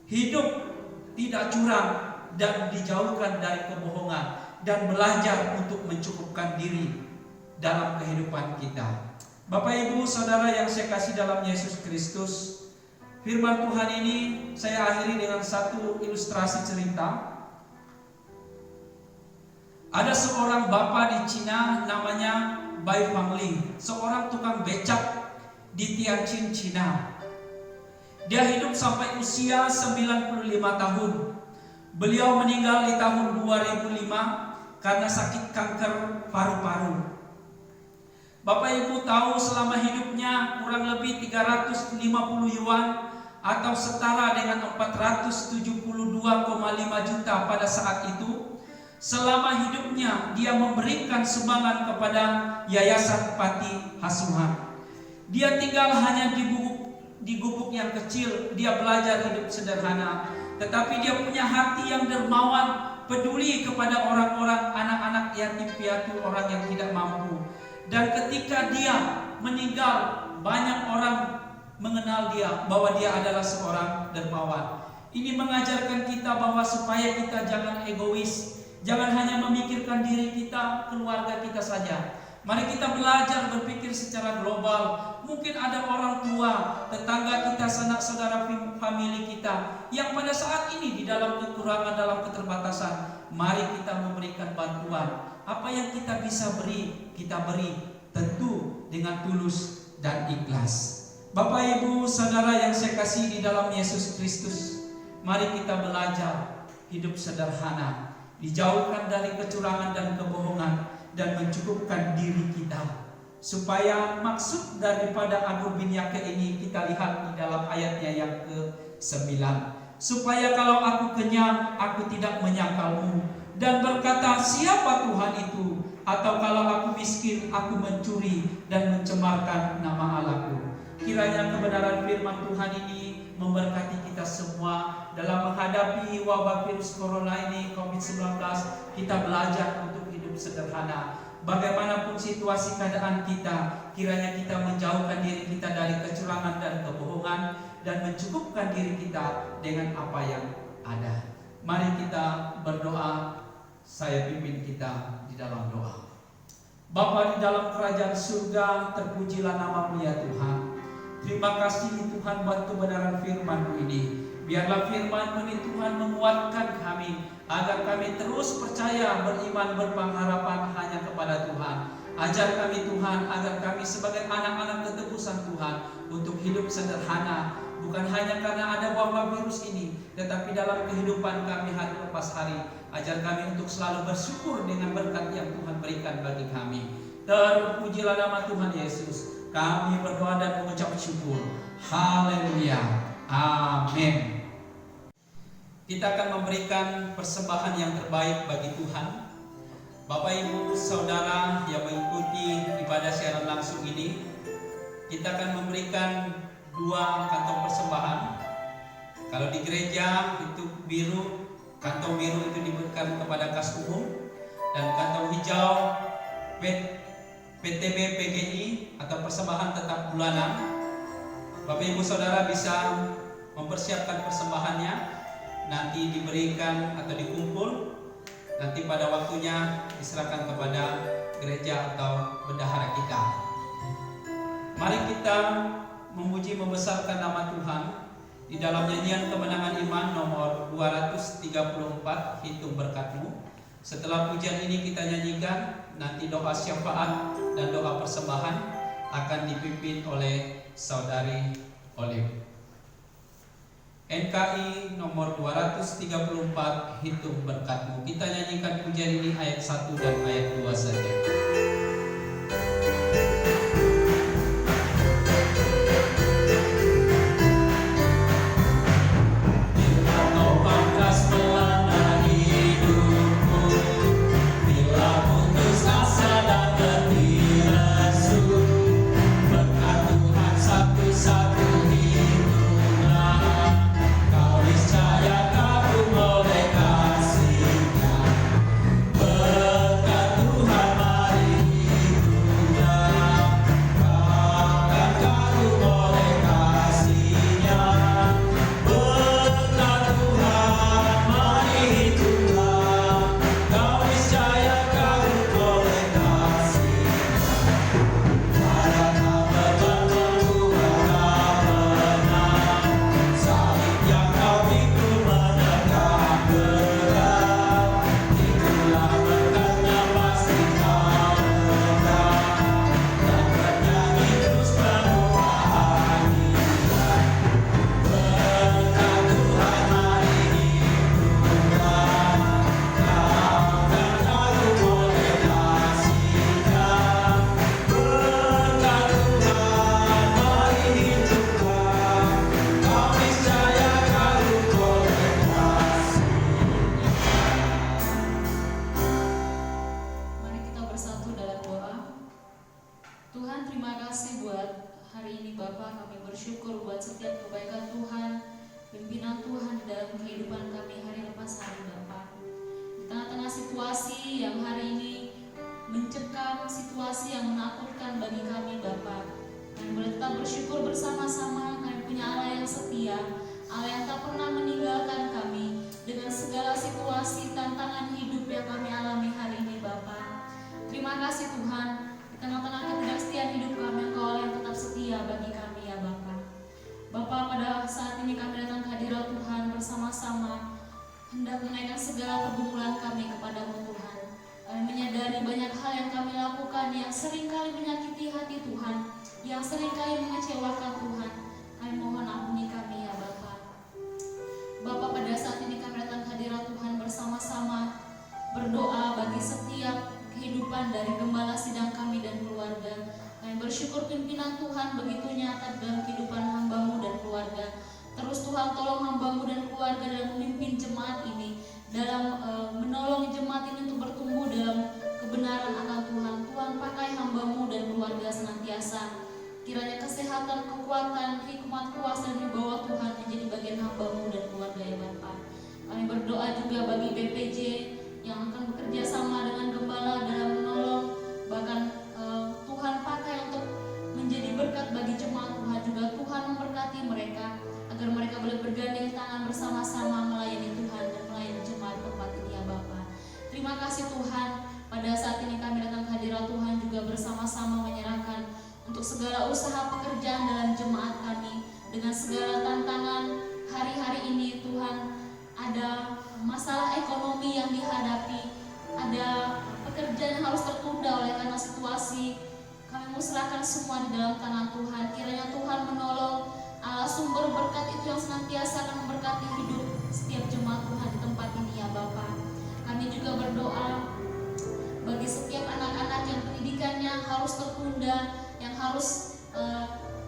[SPEAKER 2] hidup tidak curang dan dijauhkan dari kebohongan, dan belajar untuk mencukupkan diri dalam kehidupan kita. Bapak Ibu Saudara yang saya kasih dalam Yesus Kristus, firman Tuhan ini saya akhiri dengan satu ilustrasi cerita. Ada seorang bapak di Cina namanya Bai Fangling, seorang tukang becak di Tianjin, Cina. Dia hidup sampai usia 95 tahun. Beliau meninggal di tahun 2005 karena sakit kanker paru-paru. Bapak Ibu tahu selama hidupnya kurang lebih 350 yuan atau setara dengan 472,5 juta pada saat itu. Selama hidupnya dia memberikan sumbangan kepada Yayasan Panti Asuhan. Dia tinggal hanya di gubuk yang kecil. Dia belajar hidup sederhana, tetapi dia punya hati yang dermawan, peduli kepada orang-orang, anak-anak yatim piatu, orang yang tidak mampu. Dan ketika dia meninggal, banyak orang mengenal dia bahwa dia adalah seorang dermawan. Ini mengajarkan kita bahwa supaya kita jangan egois, jangan hanya memikirkan diri kita, keluarga kita saja. Mari kita belajar berpikir secara global. Mungkin ada orang tua, tetangga kita, sanak saudara famili kita yang pada saat ini di dalam kekurangan, dalam keterbatasan. Mari kita memberikan bantuan. Apa yang kita bisa beri, kita beri, tentu dengan tulus dan ikhlas. Bapak Ibu Saudara yang saya kasih di dalam Yesus Kristus, mari kita belajar hidup sederhana, dijauhkan dari kecurangan dan kebohongan, dan mencukupkan diri kita. Supaya maksud daripada Agur bin Yake ini kita lihat di dalam ayatnya yang ke-9. Supaya kalau aku kenyang, aku tidak menyangkalmu, dan berkata, siapa Tuhan itu? Atau kalau aku miskin, aku mencuri dan mencemarkan nama Allahku. Kiranya kebenaran firman Tuhan ini memberkati kita semua dalam menghadapi wabah virus corona ini, COVID-19. Kita belajar untuk hidup sederhana. Bagaimanapun situasi keadaan kita, kiranya kita menjauhkan diri kita dari kecurangan dan kebohongan, dan mencukupkan diri kita dengan apa yang ada. Mari kita berdoa. Saya pimpin kita di dalam doa. Bapa di dalam kerajaan surga, terpujilah nama-Mu ya Tuhan. Terima kasih Tuhan buat kebenaran firman-Mu ini. Biarlah firman-Mu ini Tuhan menguatkan kami, agar kami terus percaya, beriman, berpengharapan hanya kepada Tuhan. Ajar kami Tuhan, agar kami sebagai anak-anak ketebusan Tuhan untuk hidup sederhana, bukan hanya karena ada wabah virus ini, tetapi dalam kehidupan kami hari lepas hari. Ajar kami untuk selalu bersyukur dengan berkat yang Tuhan berikan bagi kami. Terpujilah nama Tuhan Yesus. Kami berdoa dan mengucap syukur. Haleluya. Amin. Kita akan memberikan persembahan yang terbaik bagi Tuhan. Bapak Ibu Saudara yang mengikuti ibadah siaran langsung ini, kita akan memberikan 2 kantong persembahan. Kalau di gereja itu biru, kantong biru itu diberikan kepada kas umum, dan kantong hijau PTB PGI atau persembahan tetap bulanan. Bapak Ibu Saudara bisa mempersiapkan persembahannya, nanti diberikan atau dikumpul, nanti pada waktunya diserahkan kepada gereja atau bendahara kita. Mari kita memuji membesarkan nama Tuhan di dalam nyanyian kemenangan iman nomor 234, hitung berkat-Mu. Setelah pujian ini kita nyanyikan, nanti doa syafaat dan doa persembahan akan dipimpin oleh Saudari Olive. NKI nomor 234, hitung berkat-Mu. Kita nyanyikan pujian ini ayat 1 dan ayat 2 saja.
[SPEAKER 3] Berkat Tuhan mari Hari ini Bapa, kami bersyukur buat setiap kebaikan Tuhan, pimpinan Tuhan di dalam kehidupan kami hari lepas hari Bapa. Di tengah-tengah situasi yang hari ini mencekam, situasi yang menakutkan bagi kami Bapa, kami boleh tetap bersyukur bersama-sama. Kami punya Allah yang setia, Allah yang tak pernah meninggalkan kami dengan segala situasi tantangan hidup yang kami alami hari ini Bapa. Terima kasih Tuhan, di tengah-tengah ketidaksetiaan hidup kami, Engkau Allah yang tetap setia bagi kami ya Bapa. Bapa, pada saat ini kami datang ke hadirat Tuhan bersama-sama, hendak menaikkan segala pergumulan kami kepadamu Tuhan. Kami menyadari banyak hal yang kami lakukan yang seringkali menyakiti hati Tuhan, yang seringkali mengecewakan Tuhan. Kami mohon ampuni kami ya Bapa. Bapa, pada saat ini kami datang ke hadirat Tuhan bersama-sama, berdoa bagi setiap kehidupan dari gembala sidang kami dan keluarga. Kami bersyukur pimpinan Tuhan begitu nyata dalam kehidupan hamba-Mu dan keluarga. Terus Tuhan tolong hamba-Mu dan keluarga dalam memimpin jemaat ini, dalam menolong jemaat ini untuk bertumbuh dalam kebenaran akan Tuhan. Tuhan pakai hamba-Mu dan keluarga senantiasa. Kiranya kesehatan, kekuatan, hikmat, kuasa dan wibawa Tuhan menjadi bagian hamba-Mu dan keluarga ya Bapa. Kami berdoa juga bagi BPJ yang akan bekerja sama dengan gembala dalam menolong, bahkan Tuhan pakai untuk menjadi berkat bagi jemaat Tuhan juga. Tuhan memberkati mereka agar mereka boleh bergandeng tangan bersama-sama melayani Tuhan dan melayani jemaat tempat ini ya Bapa. Terima kasih Tuhan, pada saat ini kami datang ke hadirat Tuhan juga bersama-sama menyerahkan untuk segala usaha pekerjaan dalam jemaat kami, dengan segala tantangan hari-hari ini Tuhan. Ada masalah ekonomi yang dihadapi, ada pekerjaan yang harus tertunda oleh karena situasi. Kami mau serahkan semua di dalam tangan Tuhan. Kiranya Tuhan menolong, Allah sumber berkat itu yang senantiasa akan memberkati hidup setiap jemaat Tuhan di tempat ini ya Bapa. Kami juga berdoa bagi setiap anak-anak yang pendidikannya harus tertunda, yang harus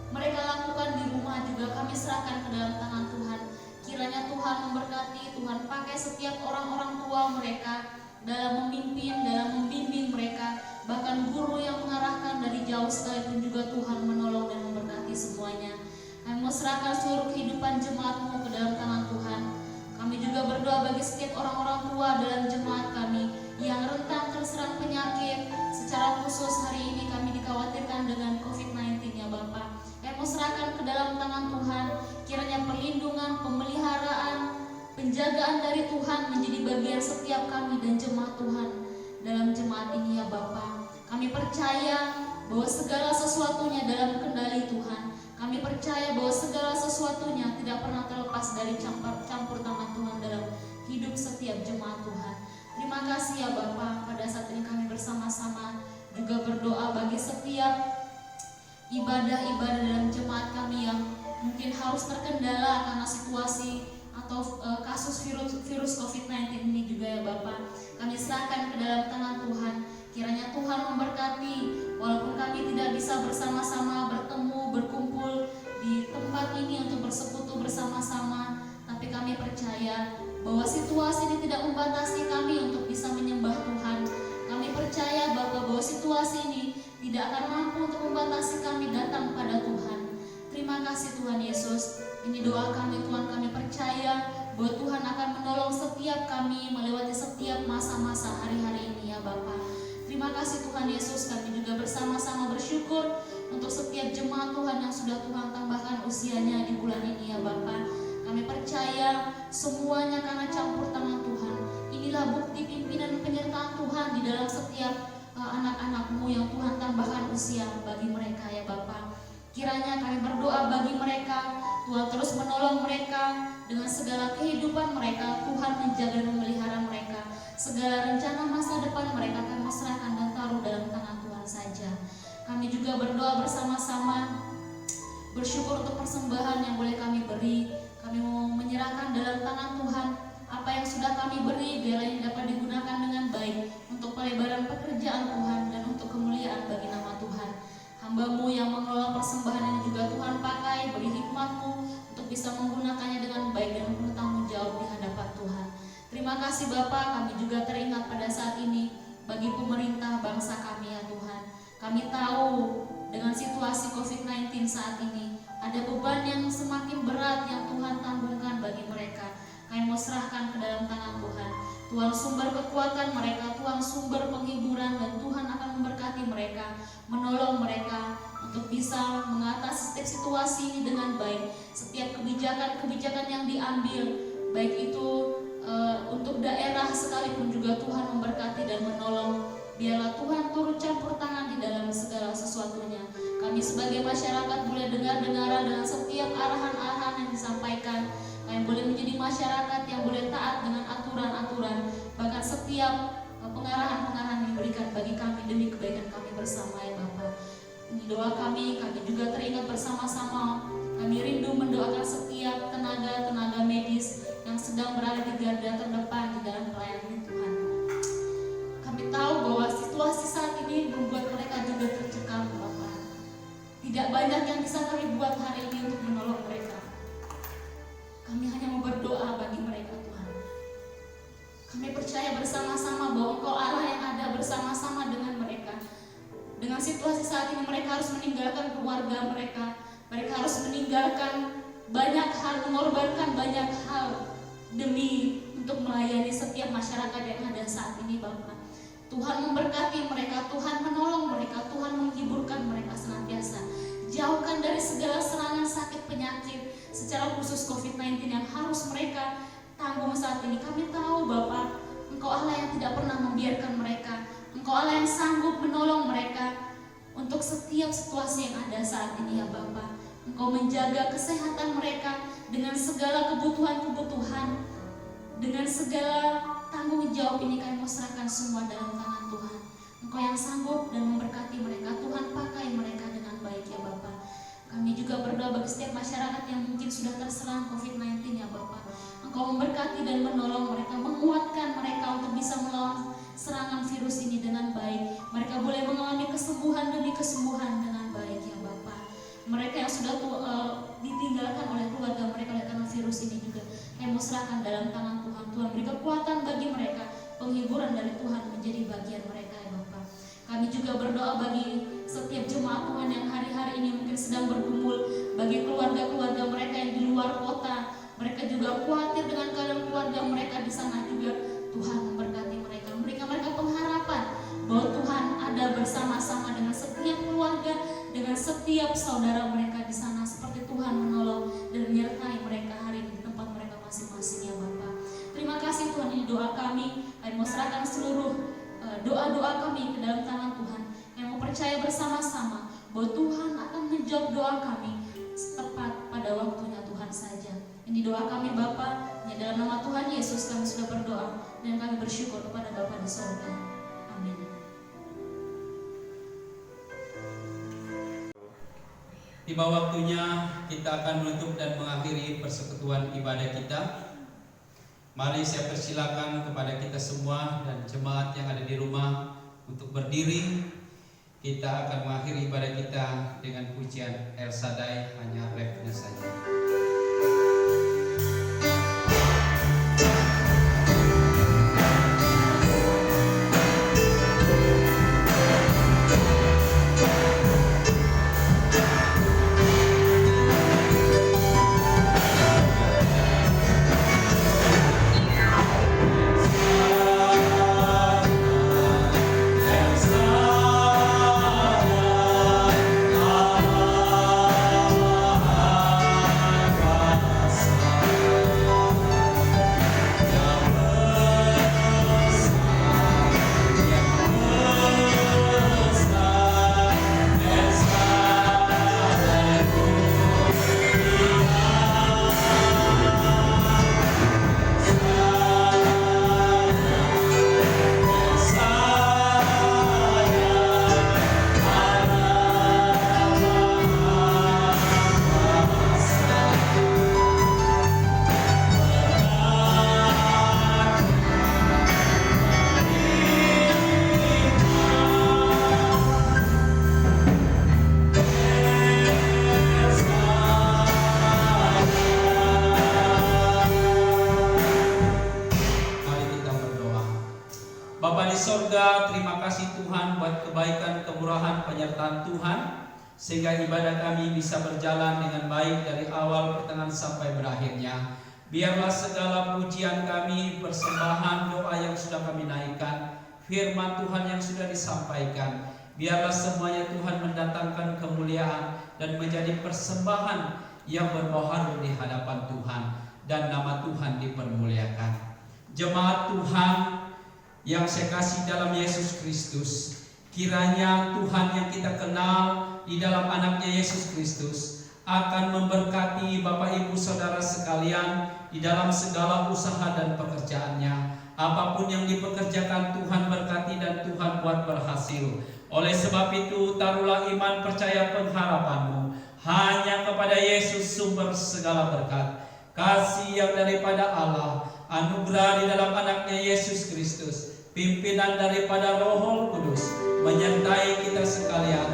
[SPEAKER 3] mereka lakukan di rumah juga kami serahkan ke dalam tangan Tuhan. Kiranya Tuhan memberkati, Tuhan pakai setiap orang-orang tua mereka dalam memimpin, dalam membimbing mereka, bahkan guru yang mengarahkan dari jauh sekalipun juga Tuhan menolong dan memberkati semuanya. Kami serahkan seluruh kehidupan jemaat-Mu ke dalam tangan Tuhan. Kami juga berdoa bagi setiap orang-orang tua dalam jemaat kami yang rentan terserang penyakit. Secara khusus hari ini kami dikhawatirkan dengan COVID-19 ya Bapa. Kami serahkan ke dalam tangan Tuhan. Kiranya perlindungan, pemeliharaan, penjagaan dari Tuhan menjadi bagian setiap kami dan jemaat Tuhan dalam jemaat ini ya Bapa. Kami percaya bahwa segala sesuatunya dalam kendali Tuhan. Kami percaya bahwa segala sesuatunya tidak pernah terlepas dari campur tangan Tuhan dalam hidup setiap jemaat Tuhan. Terima kasih ya Bapa. Pada saat ini kami bersama-sama juga berdoa bagi setiap ibadah-ibadah dalam jemaat kami yang mungkin harus terkendala karena situasi atau kasus virus COVID-19 ini juga ya Bapa. Kami serahkan ke dalam tangan Tuhan. Kiranya Tuhan memberkati, walaupun kami tidak bisa bersama-sama bertemu, berkumpul di tempat ini untuk bersekutu bersama-sama, tapi kami percaya bahwa situasi ini tidak membatasi kami untuk bisa menyembah Tuhan. Kami percaya bahwa situasi ini tidak akan mampu untuk membatasi kami datang pada Tuhan. Terima kasih Tuhan Yesus. Ini doa kami Tuhan, kami percaya bahwa Tuhan akan menolong setiap kami melewati setiap masa-masa hari-hari ini ya Bapa. Terima kasih Tuhan Yesus, kami juga bersama-sama bersyukur untuk setiap jemaat Tuhan yang sudah Tuhan tambahkan usianya di bulan ini ya Bapa. Kami percaya semuanya karena campur tangan Tuhan. Inilah bukti pimpinan penyertaan Tuhan di dalam setiap anak-anak-Mu yang Tuhan tambahkan usia bagi mereka ya Bapa. Kiranya kami berdoa bagi mereka, Tuhan terus menolong mereka dengan segala kehidupan mereka. Tuhan menjaga dan memelihara mereka. Segala rencana masa depan mereka kami serahkan dan taruh dalam tangan Tuhan saja. Kami juga berdoa bersama-sama, bersyukur untuk persembahan yang boleh kami beri. Kami mau menyerahkan dalam tangan Tuhan apa yang sudah kami beri, biarlah ini dapat digunakan dengan baik untuk pelebaran pekerjaan Tuhan dan untuk kemuliaan bagi nama Tuhan. Hamba-Mu yang mengelola persembahan ini juga Tuhan pakai, beri hikmat-Mu untuk bisa menggunakannya dengan baik dan bertanggung jawab di hadapan Tuhan. Terima kasih Bapa, kami juga teringat pada saat ini bagi pemerintah bangsa kami ya Tuhan. Kami tahu dengan situasi COVID-19 saat ini. Ada beban yang semakin berat yang Tuhan tanggungkan bagi mereka. Kami mau serahkan ke dalam tangan Tuhan. Tuhan sumber kekuatan mereka, Tuhan sumber penghiburan, dan Tuhan akan memberkati mereka, menolong mereka untuk bisa mengatasi setiap situasi ini dengan baik. Setiap kebijakan-kebijakan yang diambil, baik itu untuk daerah sekalipun juga Tuhan memberkati dan menolong. Biarlah Tuhan turut campur tangan di dalam segala sesuatunya. Kami sebagai masyarakat boleh dengar-dengaran dengan setiap arahan-arahan yang disampaikan. Kami boleh menjadi masyarakat yang boleh taat dengan aturan-aturan, bahkan setiap pengarahan-pengarahan yang diberikan bagi kami demi kebaikan kami bersama ya Bapa. Ini doa kami juga teringat bersama-sama. Kami rindu mendoakan setiap tenaga medis yang sedang berada di garda terdepan di dalam pelayanan Tuhan. Kami tahu bahwa situasi saat ini membuat mereka juga tercekam Bapa. Tidak banyak yang bisa kami buat hari ini untuk menolong mereka. Kami hanya mau berdoa bagi mereka Tuhan. Kami percaya bersama-sama bahwa Engkau Allah yang ada bersama-sama dengan mereka. Dengan situasi saat ini mereka harus meninggalkan keluarga mereka. Mereka harus meninggalkan banyak hal, mengorbankan banyak hal demi untuk melayani setiap masyarakat yang ada saat ini Bapak. Tuhan memberkati mereka, Tuhan menolong mereka, Tuhan menghiburkan mereka senantiasa. Jauhkan dari segala serangan sakit penyakit, secara khusus COVID-19 yang harus mereka tanggung saat ini. Kami tahu Bapak, Engkau Allah yang tidak pernah membiarkan mereka. Engkau Allah yang sanggup menolong mereka untuk setiap situasi yang ada saat ini ya Bapak. Engkau menjaga kesehatan mereka dengan segala kebutuhan-kebutuhan, dengan segala tanggung jawab ini kami mau serahkan semua dalam tangan Tuhan. Engkau yang sanggup dan memberkati mereka. Tuhan pakai mereka dengan baik ya Bapak. Kami juga berdoa bagi setiap masyarakat yang mungkin sudah terserang COVID-19 ya Bapak. Engkau memberkati dan menolong mereka, menguatkan mereka untuk bisa melawan serangan virus ini dengan baik. Mereka boleh mengalami kesembuhan demi kesembuhan dengan baik ya Bapak. Mereka yang sudah ditinggalkan oleh keluarga mereka oleh karena virus ini juga kami mau serahkan dalam tangan Tuhan. Tuhan beri kekuatan bagi mereka, penghiburan dari Tuhan menjadi bagian mereka ya Bapak. Kami juga berdoa bagi setiap jemaat Tuhan yang hari-hari ini mungkin sedang bergumul, bagi keluarga-keluarga mereka yang di luar kota. Mereka juga khawatir dengan keadaan keluarga mereka di sana juga. Tuhan memberkati mereka, memberikan mereka pengharapan bahwa Tuhan ada bersama-sama dengan setiap keluarga, dengan setiap saudara mereka di sana, seperti Tuhan menolong dan menyertai mereka hari ini di tempat mereka masing-masing ya Bapak. Terima kasih Tuhan, ini doa kami. Kami mau serahkan seluruh doa-doa kami ke dalam tangan Tuhan. Kami mau percaya bersama-sama bahwa Tuhan akan menjawab doa kami tepat pada waktunya Tuhan saja. Ini doa kami Bapa, hanya dalam nama Tuhan Yesus kami sudah berdoa dan kami bersyukur kepada Bapa di surga. Amin.
[SPEAKER 1] Tiba waktunya kita akan menutup dan mengakhiri persekutuan ibadah kita. Mari saya persilakan kepada kita semua dan jemaat yang ada di rumah untuk berdiri. Kita akan mengakhiri ibadah kita dengan pujian El Shaddai, hanya refnya saja. Bapa di sorga, terima kasih Tuhan buat kebaikan, kemurahan, penyertaan Tuhan. sehingga ibadah kami bisa berjalan dengan baik dari awal, pertengahan sampai berakhirnya. Biarlah segala pujian kami, persembahan, doa yang sudah kami naikkan, firman Tuhan yang sudah disampaikan, biarlah semuanya Tuhan mendatangkan kemuliaan dan menjadi persembahan yang berbau harum di hadapan Tuhan, dan nama Tuhan dipermuliakan. Jemaat Tuhan yang saya kasih dalam Yesus Kristus, kiranya Tuhan yang kita kenal di dalam anaknya Yesus Kristus akan memberkati Bapak Ibu Saudara sekalian di dalam segala usaha dan pekerjaannya. Apapun yang dipekerjakan Tuhan berkati dan Tuhan buat berhasil. Oleh sebab itu taruhlah iman, percaya, pengharapanmu hanya kepada Yesus, sumber segala berkat. Kasih yang daripada Allah, anugerah di dalam anaknya Yesus Kristus, pimpinan daripada Roh Kudus menyertai kita sekalian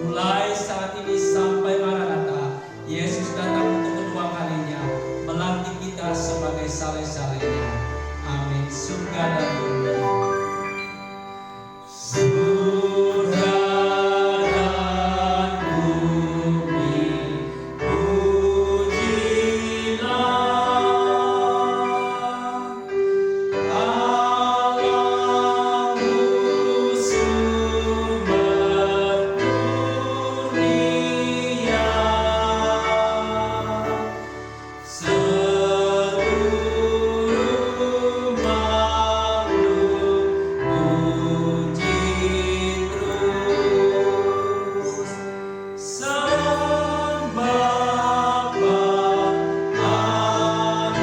[SPEAKER 1] mulai saat ini sampai Maranatha. Yesus datang untuk kedua kalinya melantik kita sebagai saleh-salehnya. Amin. Surga dan bumi. Surga dan bumi, pujilah Allahmu, sumber kurnia. Seluruh makhluk puji terus. Sang Bapa, Anak,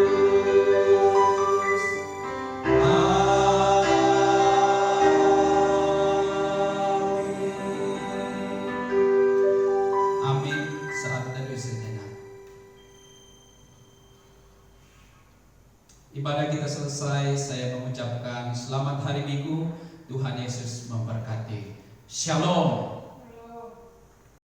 [SPEAKER 1] Roh Kudus. Amin. Saat teduh sejenak. Ibadah kita selesai, saya mengucapkan selamat hari Minggu. Tuhan Yesus memberkati. Shalom.